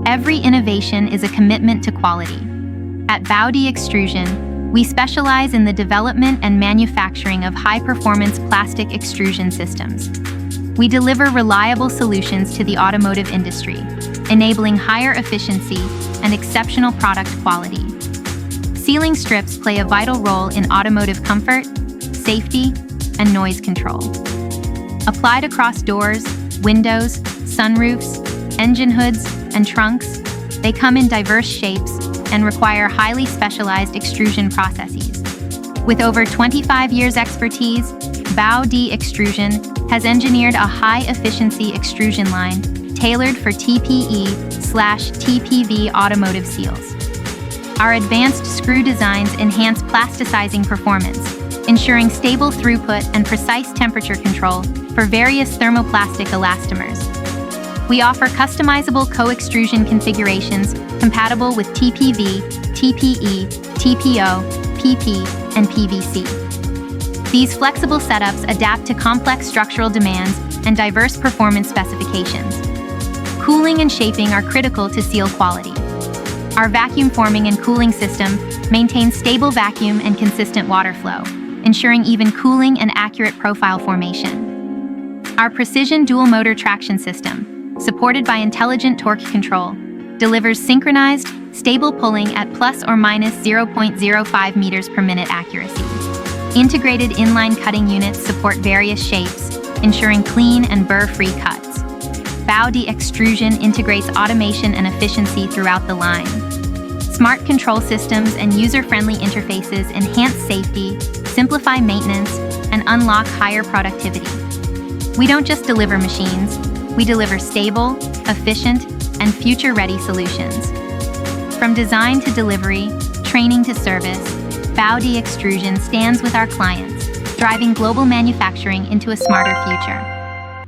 Every innovation is a commitment to quality. At BAOD Extrusion, we specialize in the development and manufacturing of high-performance plastic extrusion systems. We deliver reliable solutions to the automotive industry, enabling higher efficiency and exceptional product quality. Sealing strips play a vital role in automotive comfort, safety, and noise control. Applied across doors, windows, sunroofs, engine hoods, and trunks, they come in diverse shapes and require highly specialized extrusion processes. With over 25 years' expertise, BAOD Extrusion has engineered a high-efficiency extrusion line tailored for TPE/TPV automotive seals. Our advanced screw designs enhance plasticizing performance, ensuring stable throughput and precise temperature control for various thermoplastic elastomers. We offer customizable co-extrusion configurations compatible with TPV, TPE, TPO, PP, and PVC. These flexible setups adapt to complex structural demands and diverse performance specifications. Cooling and shaping are critical to seal quality. Our vacuum forming and cooling system maintains stable vacuum and consistent water flow, ensuring even cooling and accurate profile formation. Our precision dual-motor traction system, supported by intelligent torque control, delivers synchronized, stable pulling at plus or minus 0.05 meters per minute accuracy. Integrated inline cutting units support various shapes, ensuring clean and burr-free cuts. BAOD Extrusion integrates automation and efficiency throughout the line. Smart control systems and user-friendly interfaces enhance safety, simplify maintenance, and unlock higher productivity. We don't just deliver machines, we deliver stable, efficient, and future-ready solutions. From design to delivery, training to service, BAOD Extrusion stands with our clients, driving global manufacturing into a smarter future.